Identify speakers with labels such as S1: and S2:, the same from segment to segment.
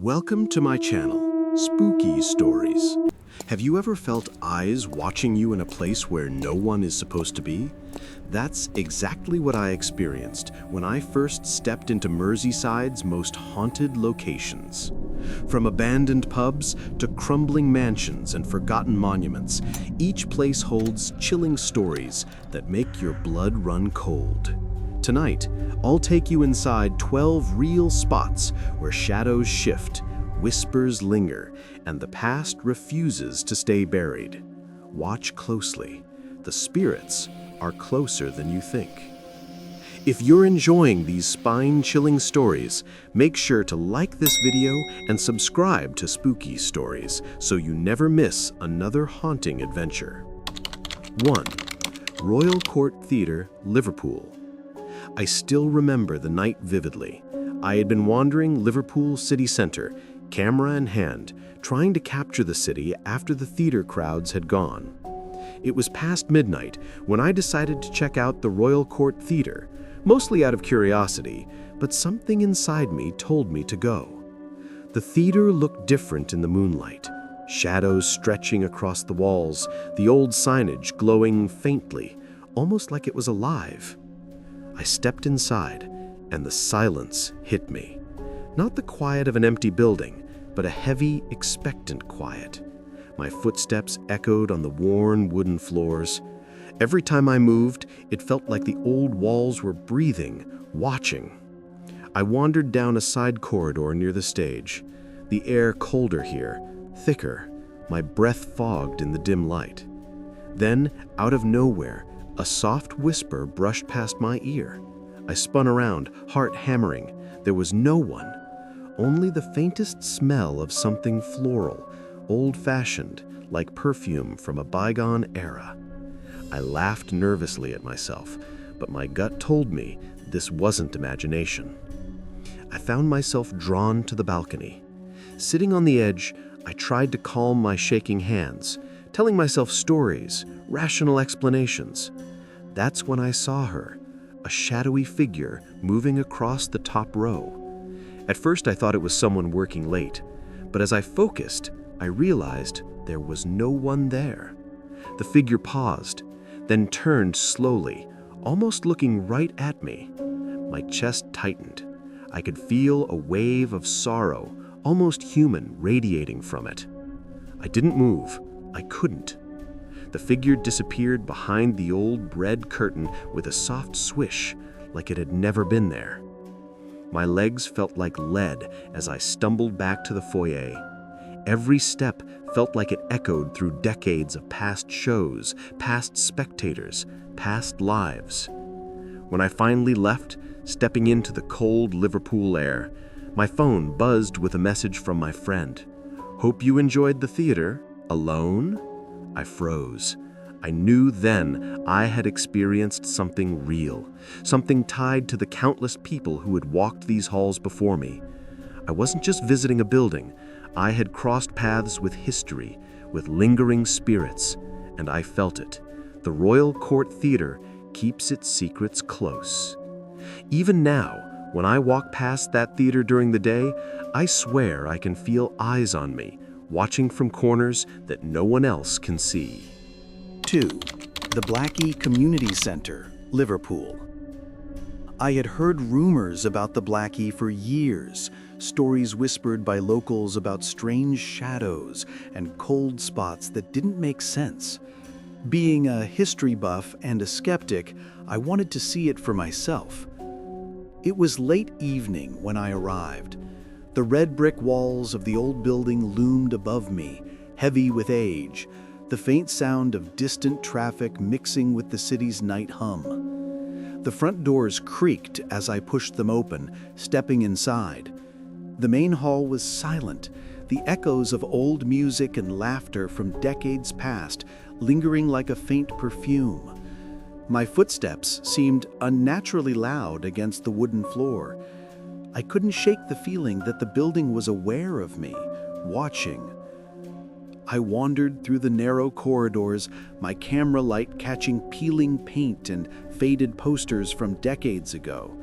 S1: Welcome to my channel, Spooky Stories. Have you ever felt eyes watching you in a place where no one is supposed to be? That's exactly what I experienced when I first stepped into Merseyside's most haunted locations. From abandoned pubs to crumbling mansions and forgotten monuments, each place holds chilling stories that make your blood run cold. Tonight, I'll take you inside 12 real spots where shadows shift, whispers linger, and the past refuses to stay buried. Watch closely. The spirits are closer than you think. If you're enjoying these spine-chilling stories, make sure to like this video and subscribe to Spooky Stories so you never miss another haunting adventure. 1. Royal Court Theatre, Liverpool. I still remember the night vividly. I had been wandering Liverpool city centre, camera in hand, trying to capture the city after the theatre crowds had gone. It was past midnight when I decided to check out the Royal Court Theatre, mostly out of curiosity, but something inside me told me to go. The theatre looked different in the moonlight, shadows stretching across the walls, the old signage glowing faintly, almost like it was alive. I stepped inside, and the silence hit me. Not the quiet of an empty building, but a heavy, expectant quiet. My footsteps echoed on the worn wooden floors. Every time I moved, it felt like the old walls were breathing, watching. I wandered down a side corridor near the stage. The air colder here, thicker, my breath fogged in the dim light. Then, out of nowhere, a soft whisper brushed past my ear. I spun around, heart hammering. There was no one, only the faintest smell of something floral, old-fashioned, like perfume from a bygone era. I laughed nervously at myself, but my gut told me this wasn't imagination. I found myself drawn to the balcony. Sitting on the edge, I tried to calm my shaking hands, telling myself stories, rational explanations. That's when I saw her, a shadowy figure moving across the top row. At first I thought it was someone working late, but as I focused, I realized there was no one there. The figure paused, then turned slowly, almost looking right at me. My chest tightened. I could feel a wave of sorrow, almost human, radiating from it. I didn't move. I couldn't. The figure disappeared behind the old red curtain with a soft swish, like it had never been there. My legs felt like lead as I stumbled back to the foyer. Every step felt like it echoed through decades of past shows, past spectators, past lives. When I finally left, stepping into the cold Liverpool air, my phone buzzed with a message from my friend. "Hope you enjoyed the theater. Alone?" I froze. I knew then I had experienced something real, something tied to the countless people who had walked these halls before me. I wasn't just visiting a building. I had crossed paths with history, with lingering spirits, and I felt it. The Royal Court Theatre keeps its secrets close. Even now, when I walk past that theatre during the day, I swear I can feel eyes on me, watching from corners that no one else can see.
S2: 2. The Blackie Community Centre, Liverpool. I had heard rumors about the Blackie for years, stories whispered by locals about strange shadows and cold spots that didn't make sense. Being a history buff and a skeptic, I wanted to see it for myself. It was late evening when I arrived. The red brick walls of the old building loomed above me, heavy with age, the faint sound of distant traffic mixing with the city's night hum. The front doors creaked as I pushed them open, stepping inside. The main hall was silent, the echoes of old music and laughter from decades past lingering like a faint perfume. My footsteps seemed unnaturally loud against the wooden floor. I couldn't shake the feeling that the building was aware of me, watching. I wandered through the narrow corridors, my camera light catching peeling paint and faded posters from decades ago.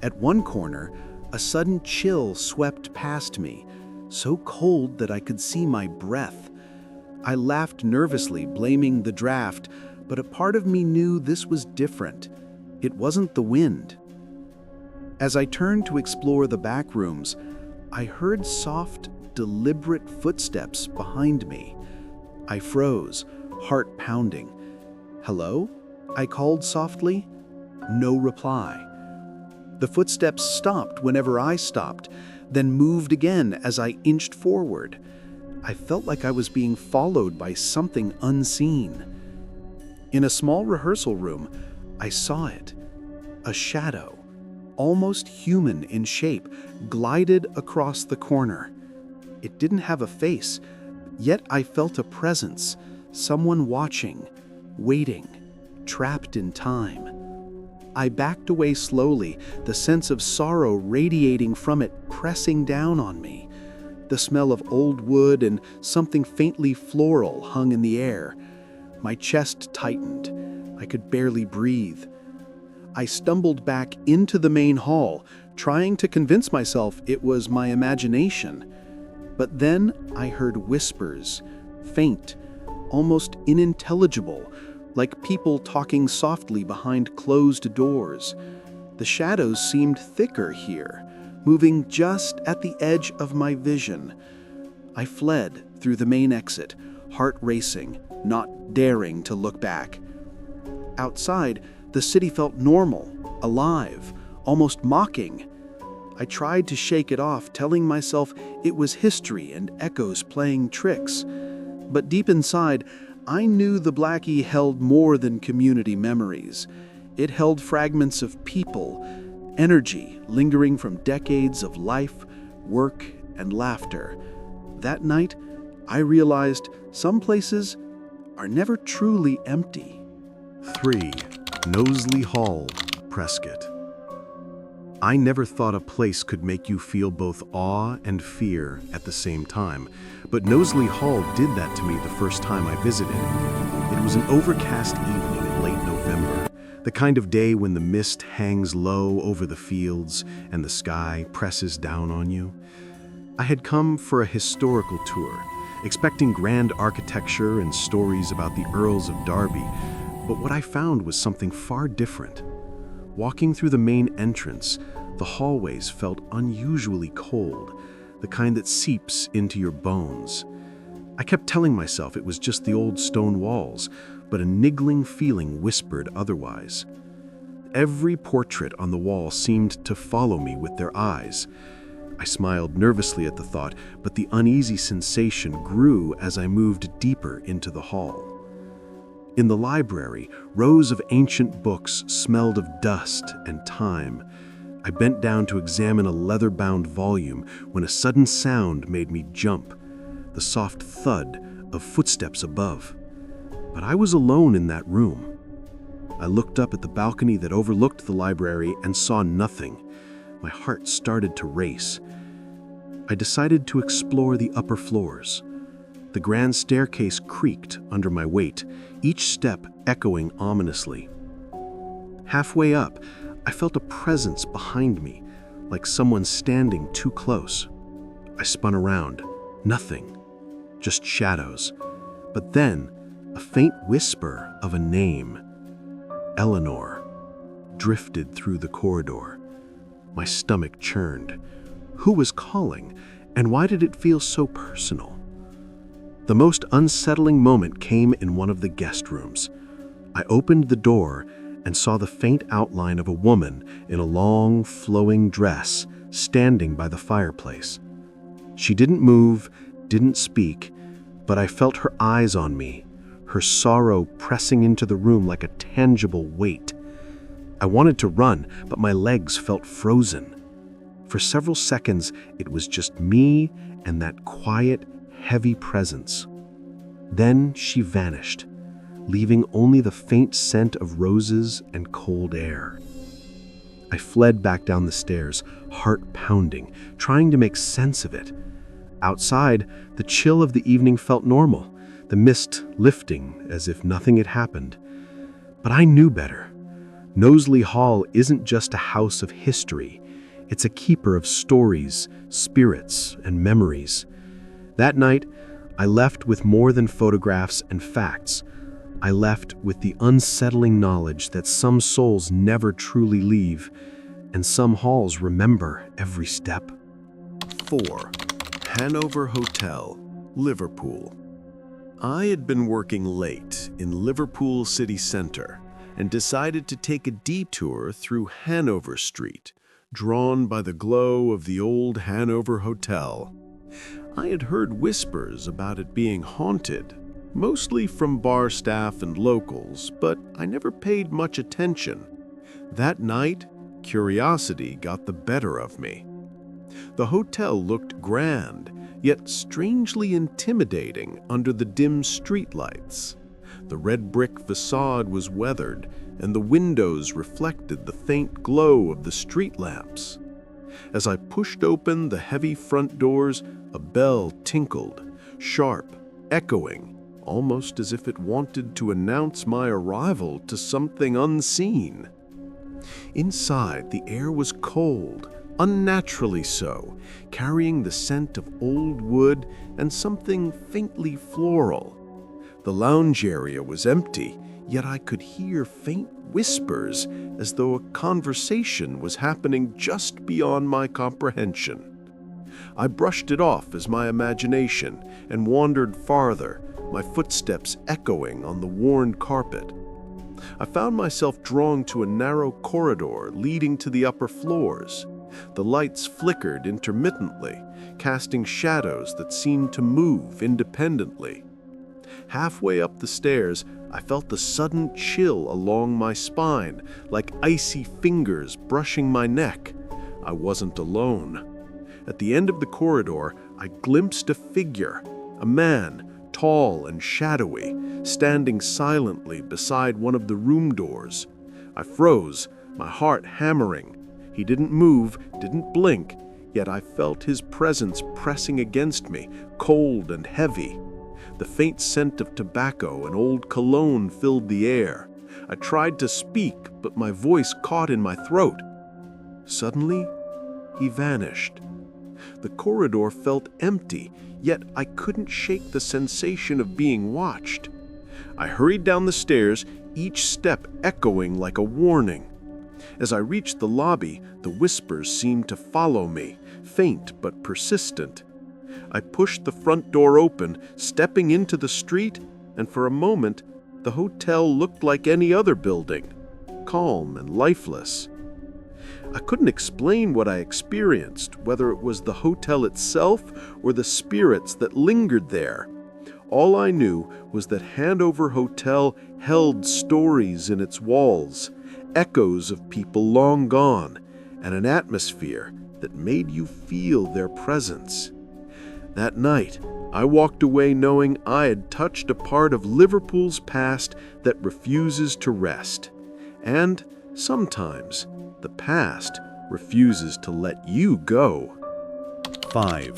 S2: At one corner, a sudden chill swept past me, so cold that I could see my breath. I laughed nervously, blaming the draft, but a part of me knew this was different. It wasn't the wind. As I turned to explore the back rooms, I heard soft, deliberate footsteps behind me. I froze, heart pounding. "Hello?" I called softly. No reply. The footsteps stopped whenever I stopped, then moved again as I inched forward. I felt like I was being followed by something unseen. In a small rehearsal room, I saw it. A shadow, almost human in shape, glided across the corner. It didn't have a face, yet I felt a presence, someone watching, waiting, trapped in time. I backed away slowly, the sense of sorrow radiating from it pressing down on me. The smell of old wood and something faintly floral hung in the air. My chest tightened. I could barely breathe. I stumbled back into the main hall, trying to convince myself it was my imagination. But then I heard whispers, faint, almost unintelligible, like people talking softly behind closed doors. The shadows seemed thicker here, moving just at the edge of my vision. I fled through the main exit, heart racing, not daring to look back. Outside, the city felt normal, alive, almost mocking. I tried to shake it off, telling myself it was history and echoes playing tricks. But deep inside, I knew the Blackie held more than community memories. It held fragments of people, energy lingering from decades of life, work, and laughter. That night, I realized some places are never truly empty.
S1: 3. Knowsley Hall, Prescott. I never thought a place could make you feel both awe and fear at the same time, but Knowsley Hall did that to me the first time I visited. It was an overcast evening in late November, the kind of day when the mist hangs low over the fields and the sky presses down on you. I had come for a historical tour, expecting grand architecture and stories about the Earls of Derby, but what I found was something far different. Walking through the main entrance, the hallways felt unusually cold, the kind that seeps into your bones. I kept telling myself it was just the old stone walls, but a niggling feeling whispered otherwise. Every portrait on the wall seemed to follow me with their eyes. I smiled nervously at the thought, but the uneasy sensation grew as I moved deeper into the hall. In the library, rows of ancient books smelled of dust and time. I bent down to examine a leather-bound volume when a sudden sound made me jump, the soft thud of footsteps above. But I was alone in that room. I looked up at the balcony that overlooked the library and saw nothing. My heart started to race. I decided to explore the upper floors. The grand staircase creaked under my weight, each step echoing ominously. Halfway up, I felt a presence behind me, like someone standing too close. I spun around. Nothing. Just shadows. But then, a faint whisper of a name. Eleanor. Drifted through the corridor. My stomach churned. Who was calling, and why did it feel so personal? The most unsettling moment came in one of the guest rooms. I opened the door and saw the faint outline of a woman in a long, flowing dress standing by the fireplace. She didn't move, didn't speak, but I felt her eyes on me, her sorrow pressing into the room like a tangible weight. I wanted to run, but my legs felt frozen. For several seconds, it was just me and that quiet, heavy presence. Then she vanished, leaving only the faint scent of roses and cold air. I fled back down the stairs, heart pounding, trying to make sense of it. Outside, the chill of the evening felt normal, the mist lifting as if nothing had happened. But I knew better. Knowsley Hall isn't just a house of history. It's a keeper of stories, spirits, and memories. That night, I left with more than photographs and facts. I left with the unsettling knowledge that some souls never truly leave, and some halls remember every step.
S2: 4. Hanover Hotel, Liverpool. I had been working late in Liverpool city center and decided to take a detour through Hanover Street, drawn by the glow of the old Hanover Hotel. I had heard whispers about it being haunted, mostly from bar staff and locals, but I never paid much attention. That night, curiosity got the better of me. The hotel looked grand, yet strangely intimidating under the dim streetlights. The red brick facade was weathered, and the windows reflected the faint glow of the street lamps. As I pushed open the heavy front doors, a bell tinkled, sharp, echoing, almost as if it wanted to announce my arrival to something unseen. Inside, the air was cold, unnaturally so, carrying the scent of old wood and something faintly floral. The lounge area was empty, yet I could hear faint whispers as though a conversation was happening just beyond my comprehension. I brushed it off as my imagination and wandered farther, my footsteps echoing on the worn carpet. I found myself drawn to a narrow corridor leading to the upper floors. The lights flickered intermittently, casting shadows that seemed to move independently. Halfway up the stairs, I felt a sudden chill along my spine, like icy fingers brushing my neck. I wasn't alone. At the end of the corridor, I glimpsed a figure, a man, tall and shadowy, standing silently beside one of the room doors. I froze, my heart hammering. He didn't move, didn't blink, yet I felt his presence pressing against me, cold and heavy. The faint scent of tobacco and old cologne filled the air. I tried to speak, but my voice caught in my throat. Suddenly, he vanished. The corridor felt empty, yet I couldn't shake the sensation of being watched. I hurried down the stairs, each step echoing like a warning. As I reached the lobby, the whispers seemed to follow me, faint but persistent. I pushed the front door open, stepping into the street, and for a moment, the hotel looked like any other building, calm and lifeless. I couldn't explain what I experienced, whether it was the hotel itself or the spirits that lingered there. All I knew was that Hanover Hotel held stories in its walls, echoes of people long gone, and an atmosphere that made you feel their presence. That night, I walked away knowing I had touched a part of Liverpool's past that refuses to rest. And sometimes, the past refuses to let you go.
S3: 5.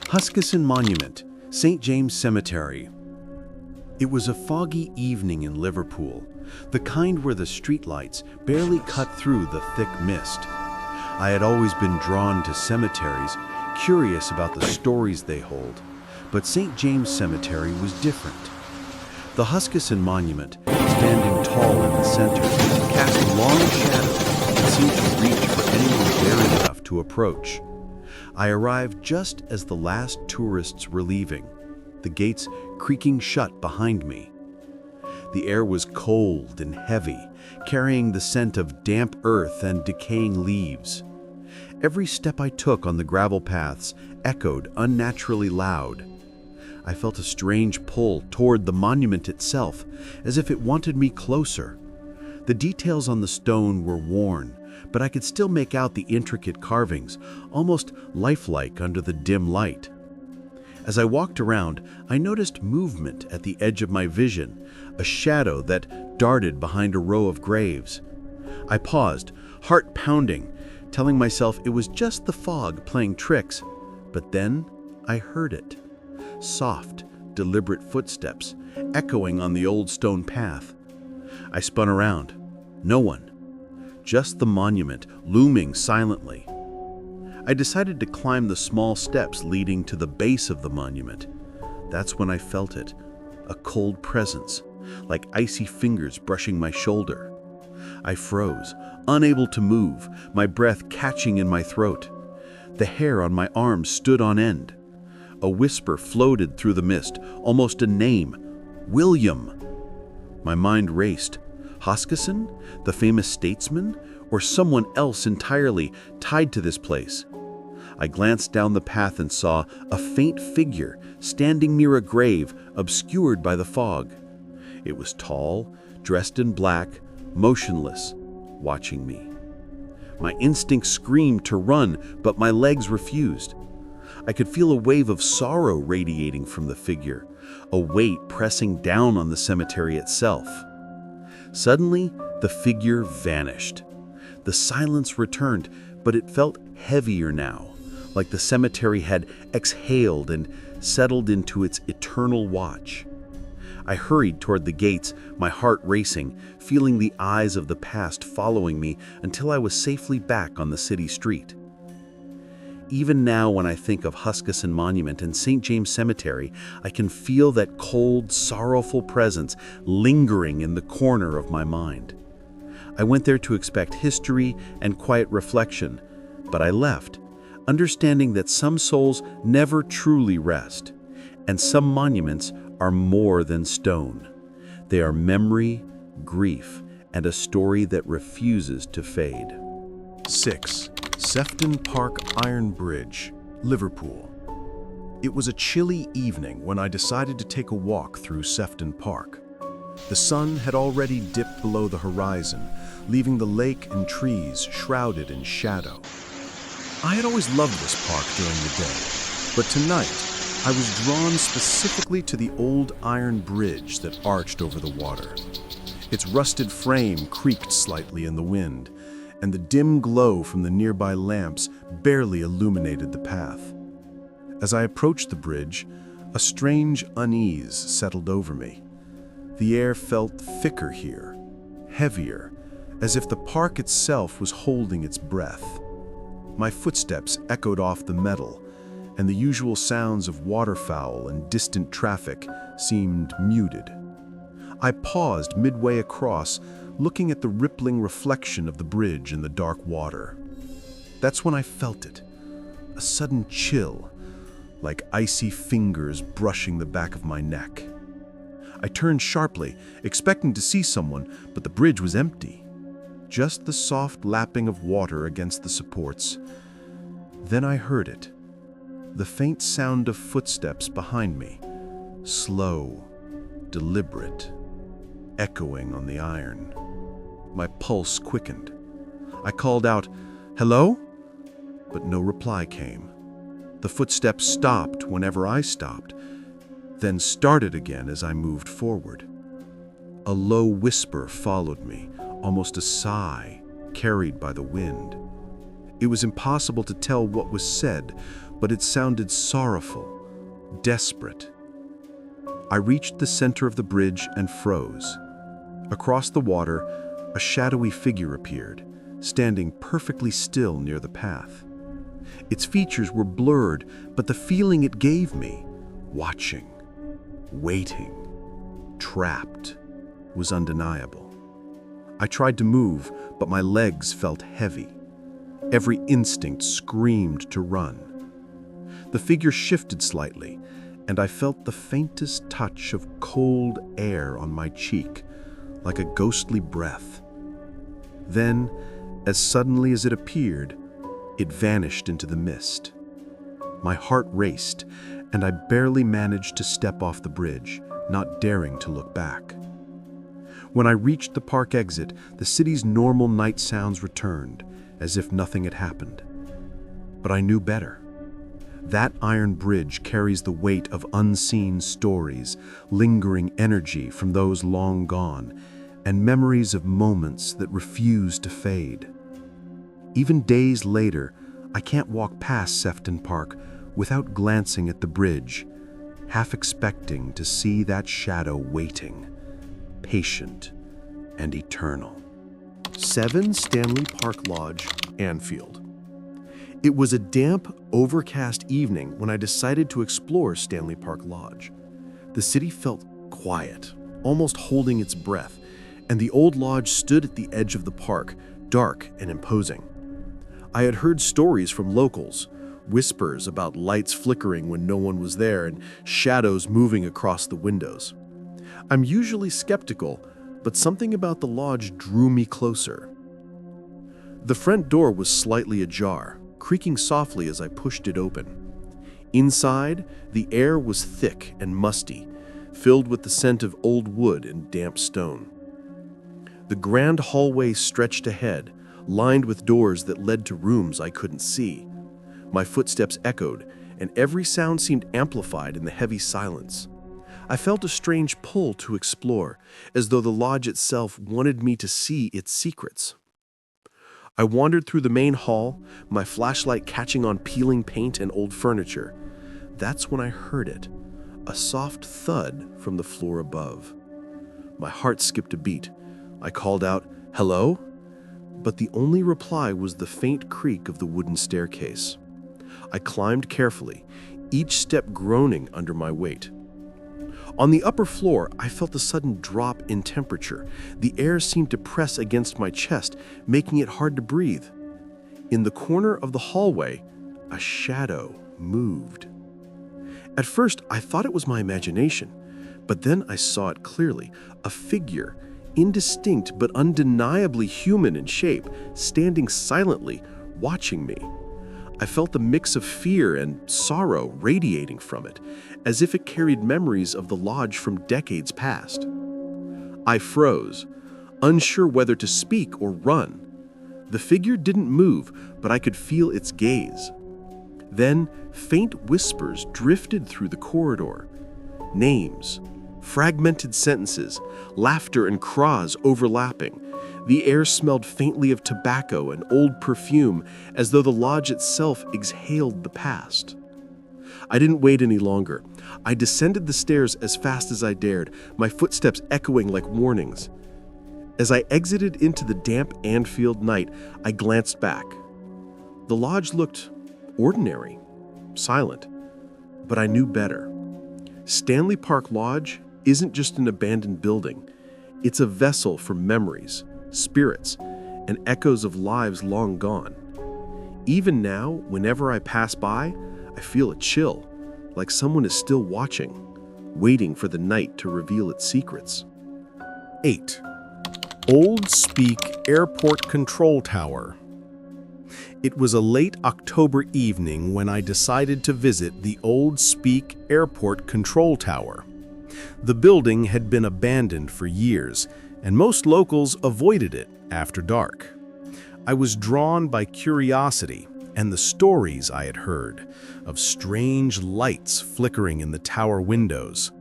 S3: Huskisson Monument, St. James Cemetery. It was a foggy evening in Liverpool, the kind where the streetlights barely cut through the thick mist. I had always been drawn to cemeteries, curious about the stories they hold, but St. James Cemetery was different. The Huskisson Monument, standing tall in the center, cast a long shadow that seemed to reach for anyone daring enough to approach. I arrived just as the last tourists were leaving, the gates creaking shut behind me. The air was cold and heavy, carrying the scent of damp earth and decaying leaves. Every step I took on the gravel paths echoed unnaturally loud. I felt a strange pull toward the monument itself, as if it wanted me closer. The details on the stone were worn, but I could still make out the intricate carvings, almost lifelike under the dim light. As I walked around, I noticed movement at the edge of my vision, a shadow that darted behind a row of graves. I paused, heart pounding, telling myself it was just the fog playing tricks, but then I heard it. Soft, deliberate footsteps, echoing on the old stone path. I spun around. No one. Just the monument, looming silently. I decided to climb the small steps leading to the base of the monument. That's when I felt it, a cold presence, like icy fingers brushing my shoulder. I froze, unable to move, my breath catching in my throat. The hair on my arms stood on end. A whisper floated through the mist, almost a name, William. My mind raced. Huskisson, the famous statesman, or someone else entirely tied to this place? I glanced down the path and saw a faint figure standing near a grave obscured by the fog. It was tall, dressed in black, motionless, watching me. My instinct screamed to run, but my legs refused. I could feel a wave of sorrow radiating from the figure, a weight pressing down on the cemetery itself. Suddenly, the figure vanished. The silence returned, but it felt heavier now, like the cemetery had exhaled and settled into its eternal watch. I hurried toward the gates, my heart racing, feeling the eyes of the past following me until I was safely back on the city street. Even now, when I think of Huskisson Monument and St. James Cemetery, I can feel that cold, sorrowful presence lingering in the corner of my mind. I went there to expect history and quiet reflection, but I left, understanding that some souls never truly rest, and some monuments are more than stone. They are memory, grief, and a story that refuses to fade.
S1: 6. Sefton Park Iron Bridge, Liverpool. It was a chilly evening when I decided to take a walk through Sefton Park. The sun had already dipped below the horizon, leaving the lake and trees shrouded in shadow. I had always loved this park during the day, but tonight I was drawn specifically to the old iron bridge that arched over the water. Its rusted frame creaked slightly in the wind, and the dim glow from the nearby lamps barely illuminated the path. As I approached the bridge, a strange unease settled over me. The air felt thicker here, heavier, as if the park itself was holding its breath. My footsteps echoed off the metal, and the usual sounds of waterfowl and distant traffic seemed muted. I paused midway across, looking at the rippling reflection of the bridge in the dark water. That's when I felt it, a sudden chill, like icy fingers brushing the back of my neck. I turned sharply, expecting to see someone, but the bridge was empty. Just the soft lapping of water against the supports. Then I heard it, the faint sound of footsteps behind me, slow, deliberate, echoing on the iron. My pulse quickened. I called out, "Hello?" But no reply came. The footsteps stopped whenever I stopped, then started again as I moved forward. A low whisper followed me, almost a sigh, carried by the wind. It was impossible to tell what was said, but it sounded sorrowful, desperate. I reached the center of the bridge and froze. Across the water, a shadowy figure appeared, standing perfectly still near the path. Its features were blurred, but the feeling it gave me, watching, waiting, trapped, was undeniable. I tried to move, but my legs felt heavy. Every instinct screamed to run. The figure shifted slightly, and I felt the faintest touch of cold air on my cheek, like a ghostly breath. Then, as suddenly as it appeared, it vanished into the mist. My heart raced, and I barely managed to step off the bridge, not daring to look back. When I reached the park exit, the city's normal night sounds returned, as if nothing had happened. But I knew better. That iron bridge carries the weight of unseen stories, lingering energy from those long gone, and memories of moments that refuse to fade. Even days later, I can't walk past Sefton Park without glancing at the bridge, half expecting to see that shadow waiting, patient and eternal. 7 Stanley Park Lodge, Anfield. It was a damp, overcast evening when I decided to explore Stanley Park Lodge. The city felt quiet, almost holding its breath, and the old lodge stood at the edge of the park, dark and imposing. I had heard stories from locals, whispers about lights flickering when no one was there and shadows moving across the windows. I'm usually skeptical, but something about the lodge drew me closer. The front door was slightly ajar, creaking softly as I pushed it open. Inside, the air was thick and musty, filled with the scent of old wood and damp stone. The grand hallway stretched ahead, lined with doors that led to rooms I couldn't see. My footsteps echoed, and every sound seemed amplified in the heavy silence. I felt a strange pull to explore, as though the lodge itself wanted me to see its secrets. I wandered through the main hall, my flashlight catching on peeling paint and old furniture. That's when I heard it, a soft thud from the floor above. My heart skipped a beat. I called out, "Hello?" But the only reply was the faint creak of the wooden staircase. I climbed carefully, each step groaning under my weight. On the upper floor, I felt a sudden drop in temperature. The air seemed to press against my chest, making it hard to breathe. In the corner of the hallway, a shadow moved. At first, I thought it was my imagination, but then I saw it clearly, a figure, indistinct but undeniably human in shape, standing silently, watching me. I felt a mix of fear and sorrow radiating from it, as if it carried memories of the lodge from decades past. I froze, unsure whether to speak or run. The figure didn't move, but I could feel its gaze. Then, faint whispers drifted through the corridor. Names, fragmented sentences, laughter and cries overlapping. The air smelled faintly of tobacco and old perfume, as though the lodge itself exhaled the past. I didn't wait any longer. I descended the stairs as fast as I dared, my footsteps echoing like warnings. As I exited into the damp Anfield night, I glanced back. The lodge looked ordinary, silent, but I knew better. Stanley Park Lodge isn't just an abandoned building. It's a vessel for memories, spirits, and echoes of lives long gone. Even now, whenever I pass by, I feel a chill, like someone is still watching, waiting for the night to reveal its secrets.
S3: 8. Old Speak Airport Control Tower. It was a late October evening when I decided to visit the Old Speak Airport Control Tower. The building had been abandoned for years, and most locals avoided it after dark. I was drawn by curiosity and the stories I had heard of strange lights flickering in the tower windows,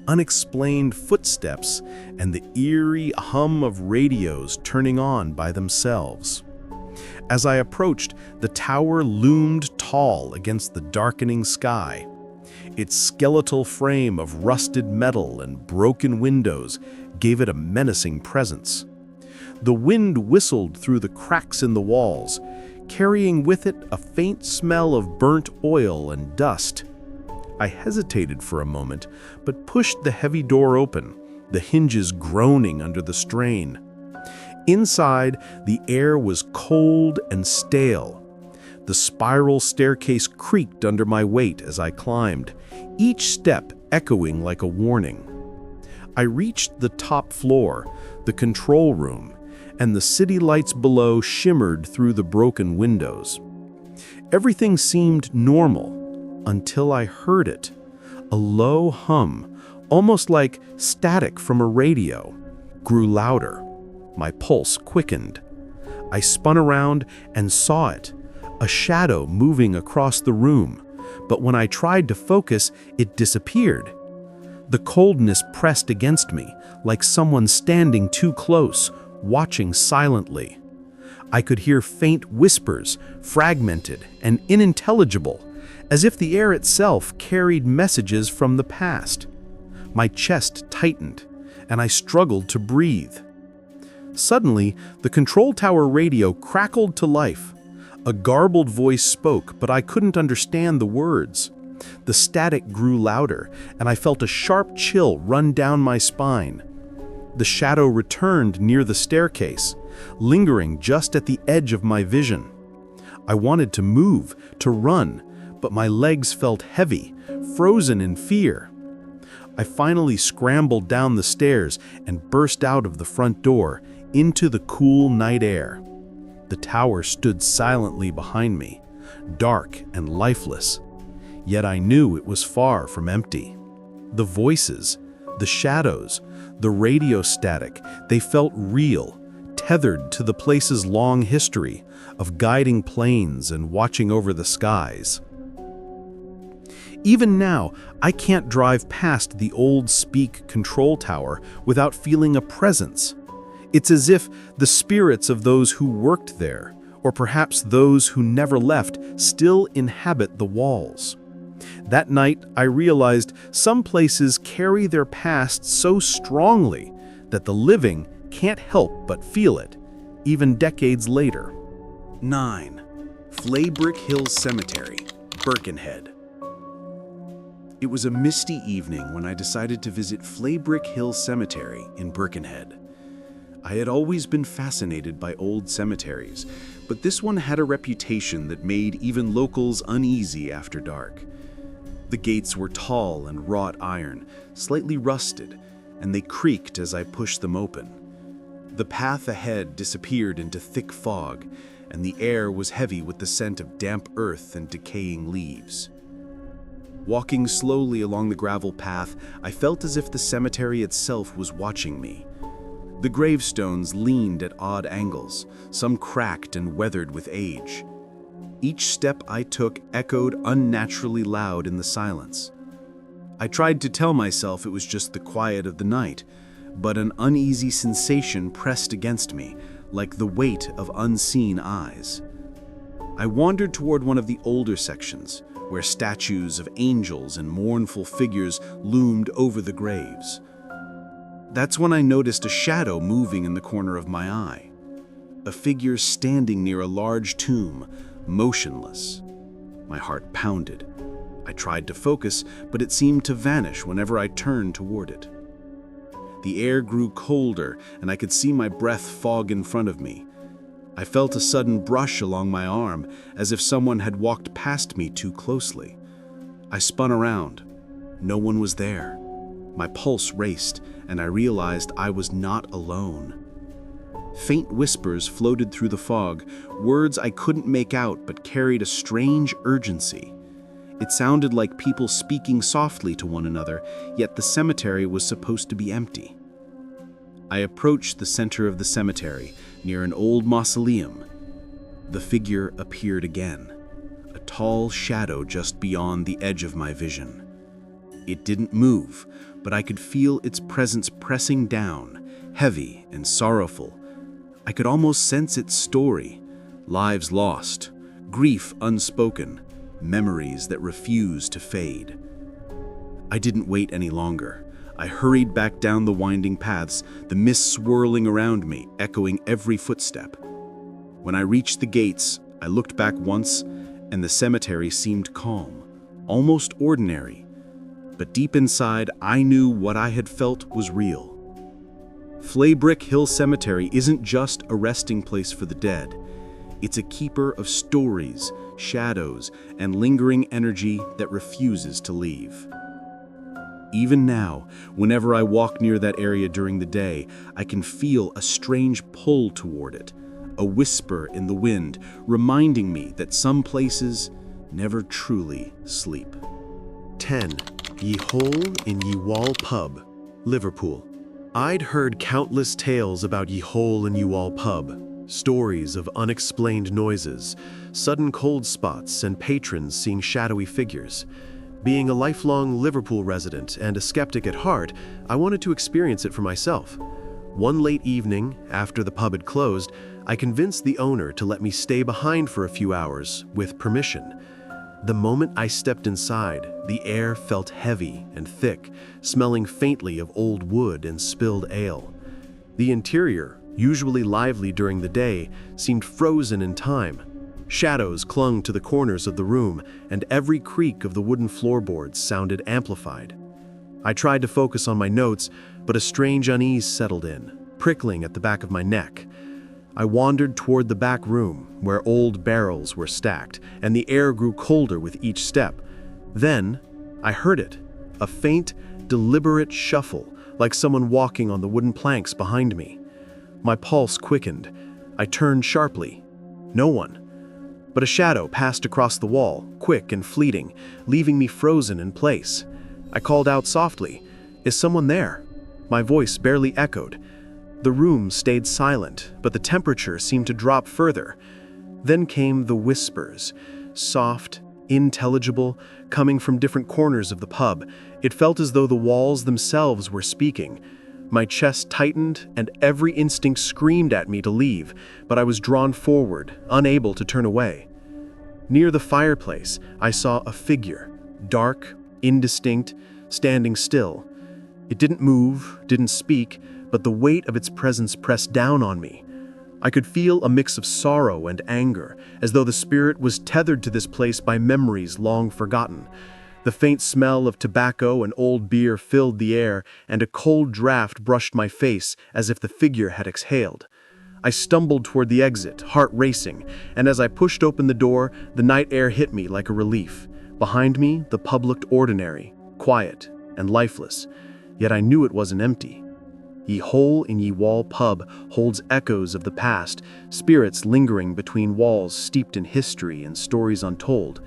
S3: unexplained footsteps, and the eerie hum of radios turning on by themselves. As I approached, the tower loomed tall against the darkening sky. Its skeletal frame of rusted metal and broken windows gave it a menacing presence. The wind whistled through the cracks in the walls, carrying with it a faint smell of burnt oil and dust. I hesitated for a moment, but pushed the heavy door open, the hinges groaning under the strain. Inside, the air was cold and stale. The spiral staircase creaked under my weight as I climbed, each step echoing like a warning. I reached the top floor, the control room, and the city lights below shimmered through the broken windows. Everything seemed normal until I heard it, a low hum, almost like static from a radio, grew louder. My pulse quickened. I spun around and saw it, a shadow moving across the room, but when I tried to focus, it disappeared. The coldness pressed against me, like someone standing too close, watching silently. I could hear faint whispers, fragmented and unintelligible, as if the air itself carried messages from the past. My chest tightened, and I struggled to breathe. Suddenly, the control tower radio crackled to life. A garbled voice spoke, but I couldn't understand the words. The static grew louder, and I felt a sharp chill run down my spine. The shadow returned near the staircase, lingering just at the edge of my vision. I wanted to move, to run, but my legs felt heavy, frozen in fear. I finally scrambled down the stairs and burst out of the front door into the cool night air. The tower stood silently behind me, dark and lifeless, yet I knew it was far from empty. The voices, the shadows, the radio static, they felt real, tethered to the place's long history of guiding planes and watching over the skies. Even now, I can't drive past the old Speak control tower without feeling a presence. It's as if the spirits of those who worked there, or perhaps those who never left, still inhabit the walls. That night, I realized some places carry their past so strongly that the living can't help but feel it, even decades later.
S2: 9. Flaybrick Hill Cemetery, Birkenhead. It was a misty evening when I decided to visit Flaybrick Hill Cemetery in Birkenhead. I had always been fascinated by old cemeteries, but this one had a reputation that made even locals uneasy after dark. The gates were tall and wrought iron, slightly rusted, and they creaked as I pushed them open. The path ahead disappeared into thick fog, and the air was heavy with the scent of damp earth and decaying leaves. Walking slowly along the gravel path, I felt as if the cemetery itself was watching me. The gravestones leaned at odd angles, some cracked and weathered with age. Each step I took echoed unnaturally loud in the silence. I tried to tell myself it was just the quiet of the night, but an uneasy sensation pressed against me, like the weight of unseen eyes. I wandered toward one of the older sections, where statues of angels and mournful figures loomed over the graves. That's when I noticed a shadow moving in the corner of my eye. A figure standing near a large tomb, motionless. My heart pounded. I tried to focus, but it seemed to vanish whenever I turned toward it. The air grew colder, and I could see my breath fog in front of me. I felt a sudden brush along my arm, as if someone had walked past me too closely. I spun around. No one was there. My pulse raced, and I realized I was not alone. Faint whispers floated through the fog, words I couldn't make out but carried a strange urgency. It sounded like people speaking softly to one another, yet the cemetery was supposed to be empty. I approached the center of the cemetery, near an old mausoleum. The figure appeared again, a tall shadow just beyond the edge of my vision. It didn't move, but I could feel its presence pressing down, heavy and sorrowful. I could almost sense its story, lives lost, grief unspoken, memories that refuse to fade. I didn't wait any longer. I hurried back down the winding paths, the mist swirling around me, echoing every footstep. When I reached the gates, I looked back once, and the cemetery seemed calm, almost ordinary. But deep inside, I knew what I had felt was real. Flaybrick Hill Cemetery isn't just a resting place for the dead. It's a keeper of stories, shadows, and lingering energy that refuses to leave. Even now, whenever I walk near that area during the day, I can feel a strange pull toward it, a whisper in the wind, reminding me that some places never truly sleep.
S3: 10. Ye Hole in Ye Wall Pub, Liverpool. I'd heard countless tales about Ye Hole in Ye Wall Pub, stories of unexplained noises, sudden cold spots, and patrons seeing shadowy figures. Being a lifelong Liverpool resident and a skeptic at heart, I wanted to experience it for myself. One late evening, after the pub had closed, I convinced the owner to let me stay behind for a few hours, with permission. The moment I stepped inside, the air felt heavy and thick, smelling faintly of old wood and spilled ale. The interior, usually lively during the day, seemed frozen in time.
S1: Shadows clung to the corners of the room, and every creak of the wooden floorboards sounded amplified. I tried to focus on my notes, but a strange unease settled in, prickling at the back of my neck. I wandered toward the back room, where old barrels were stacked, and the air grew colder with each step. Then, I heard it, a faint, deliberate shuffle, like someone walking on the wooden planks behind me. My pulse quickened. I turned sharply. No one. But a shadow passed across the wall, quick and fleeting, leaving me frozen in place. I called out softly, "Is someone there?" My voice barely echoed. The room stayed silent, but the temperature seemed to drop further. Then came the whispers, soft, intelligible, coming from different corners of the pub. It felt as though the walls themselves were speaking. My chest tightened, and every instinct screamed at me to leave, but I was drawn forward, unable to turn away. Near the fireplace, I saw a figure, dark, indistinct, standing still. It didn't move, didn't speak, but the weight of its presence pressed down on me. I could feel a mix of sorrow and anger, as though the spirit was tethered to this place by memories long forgotten. The faint smell of tobacco and old beer filled the air, and a cold draft brushed my face as if the figure had exhaled. I stumbled toward the exit, heart racing, and as I pushed open the door, the night air hit me like a relief. Behind me, the pub looked ordinary, quiet, and lifeless, yet I knew it wasn't empty. Ye hole in ye wall pub holds echoes of the past, spirits lingering between walls steeped in history and stories untold.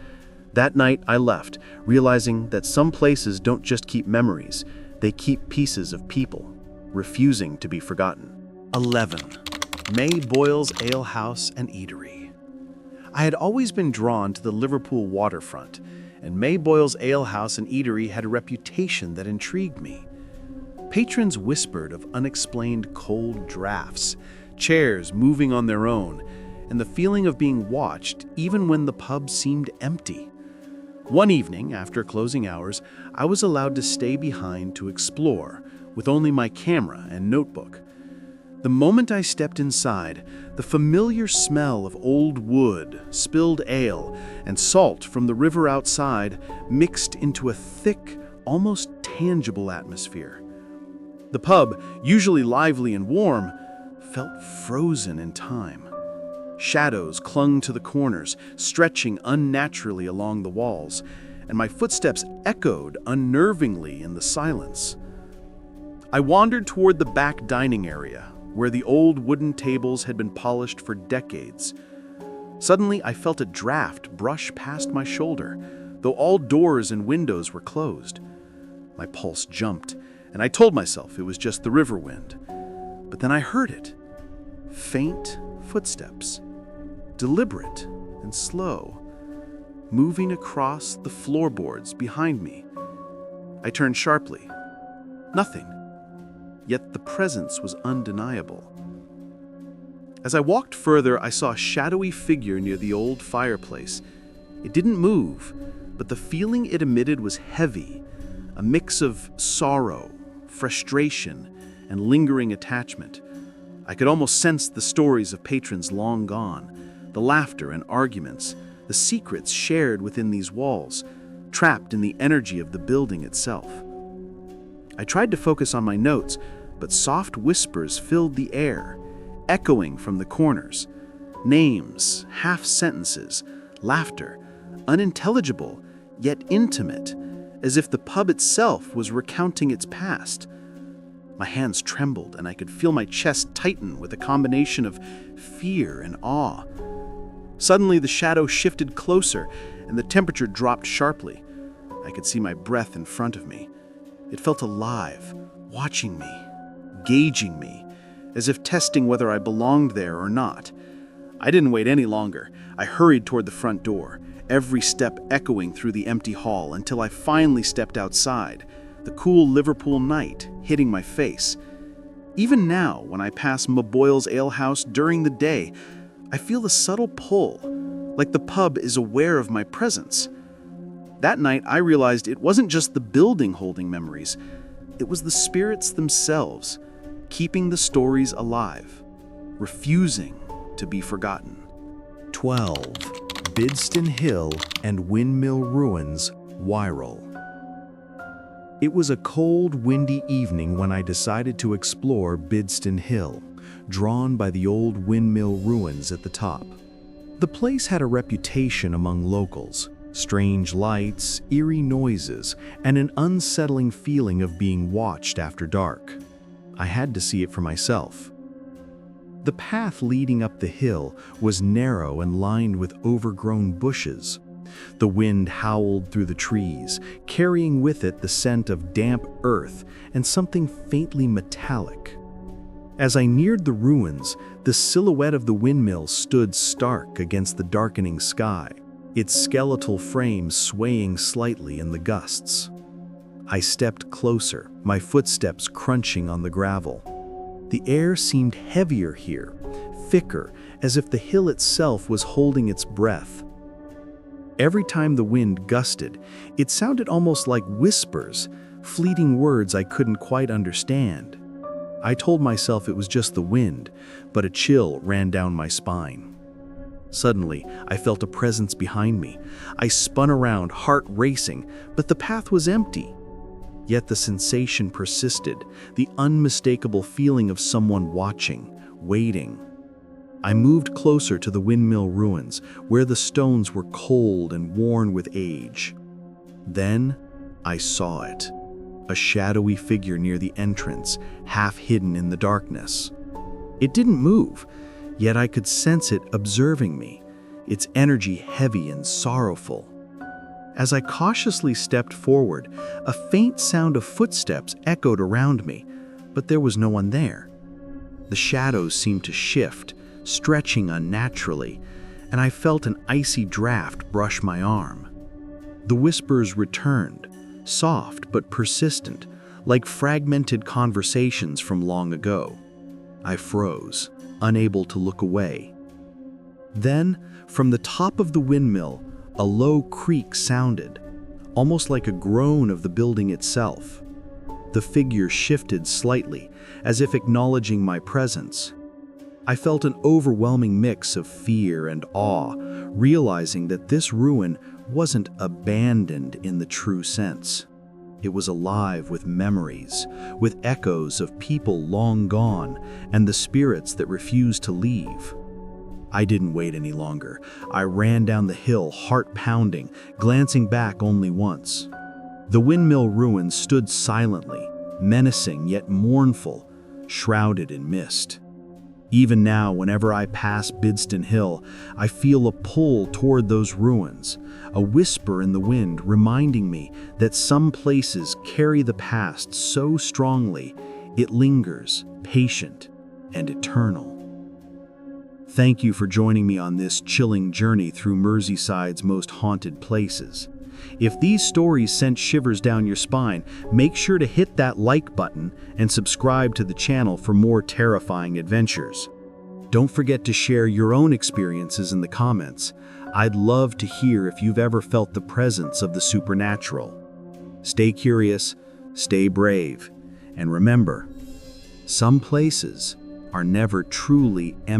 S1: That night I left, realizing that some places don't just keep memories, they keep pieces of people, refusing to be forgotten.
S2: 11. May Boyle's Ale House and Eatery. I had always been drawn to the Liverpool waterfront, and May Boyle's Ale House and Eatery had a reputation that intrigued me. Patrons whispered of unexplained cold drafts, chairs moving on their own, and the feeling of being watched even when the pub seemed empty. One evening, after closing hours, I was allowed to stay behind to explore, with only my camera and notebook. The moment I stepped inside, the familiar smell of old wood, spilled ale, and salt from the river outside mixed into a thick, almost tangible atmosphere. The pub, usually lively and warm, felt frozen in time. Shadows clung to the corners, stretching unnaturally along the walls, and my footsteps echoed unnervingly in the silence. I wandered toward the back dining area, where the old wooden tables had been polished for decades. Suddenly, I felt a draft brush past my shoulder, though all doors and windows were closed. My pulse jumped, and I told myself it was just the river wind. But then I heard it. Faint footsteps, deliberate and slow, moving across the floorboards behind me. I turned sharply. Nothing. Yet the presence was undeniable. As I walked further, I saw a shadowy figure near the old fireplace. It didn't move, but the feeling it emitted was heavy, a mix of sorrow, frustration, and lingering attachment. I could almost sense the stories of patrons long gone, the laughter and arguments, the secrets shared within these walls, trapped in the energy of the building itself. I tried to focus on my notes, but soft whispers filled the air, echoing from the corners. Names, half-sentences, laughter, unintelligible, yet intimate, as if the pub itself was recounting its past. My hands trembled, and I could feel my chest tighten with a combination of fear and awe. Suddenly, the shadow shifted closer, and the temperature dropped sharply. I could see my breath in front of me. It felt alive, watching me, gauging me, as if testing whether I belonged there or not. I didn't wait any longer. I hurried toward the front door, every step echoing through the empty hall until I finally stepped outside, the cool Liverpool night hitting my face. Even now, when I pass Boyle's Ale House during the day, I feel a subtle pull, like the pub is aware of my presence. That night, I realized it wasn't just the building holding memories, it was the spirits themselves, keeping the stories alive, refusing to be forgotten. 12. Bidston Hill and Windmill Ruins, Wirral. It was a cold, windy evening when I decided to explore Bidston Hill, drawn by the old windmill ruins at the top. The place had a reputation among locals: strange lights, eerie noises, and an unsettling feeling of being watched after dark. I had to see it for myself. The path leading up the hill was narrow and lined with overgrown bushes. The wind howled through the trees, carrying with it the scent of damp earth and something faintly metallic. As I neared the ruins, the silhouette of the windmill stood stark against the darkening sky, its skeletal frame swaying slightly in the gusts. I stepped closer, my footsteps crunching on the gravel. The air seemed heavier here, thicker, as if the hill itself was holding its breath. Every time the wind gusted, it sounded almost like whispers, fleeting words I couldn't quite understand. I told myself it was just the wind, but a chill ran down my spine. Suddenly, I felt a presence behind me. I spun around, heart racing, but the path was empty. Yet the sensation persisted, the unmistakable feeling of someone watching, waiting. I moved closer to the windmill ruins, where the stones were cold and worn with age. Then I saw it. A shadowy figure near the entrance, half hidden in the darkness. It didn't move, yet I could sense it observing me, its energy heavy and sorrowful. As I cautiously stepped forward, a faint sound of footsteps echoed around me, but there was no one there. The shadows seemed to shift, stretching unnaturally, and I felt an icy draft brush my arm. The whispers returned, soft but persistent, like fragmented conversations from long ago. I froze, unable to look away. Then, from the top of the windmill, a low creak sounded, almost like a groan of the building itself. The figure shifted slightly, as if acknowledging my presence. I felt an overwhelming mix of fear and awe, realizing that this ruin wasn't abandoned in the true sense. It was alive with memories, with echoes of people long gone, and the spirits that refused to leave. I didn't wait any longer. I ran down the hill, heart pounding, glancing back only once. The windmill ruins stood silently, menacing yet mournful, shrouded in mist. Even now, whenever I pass Bidston Hill, I feel a pull toward those ruins, a whisper in the wind reminding me that some places carry the past so strongly it lingers, patient and eternal. Thank you for joining me on this chilling journey through Merseyside's most haunted places. If these stories sent shivers down your spine, make sure to hit that like button and subscribe to the channel for more terrifying adventures. Don't forget to share your own experiences in the comments. I'd love to hear if you've ever felt the presence of the supernatural. Stay curious, stay brave, and remember, some places are never truly empty.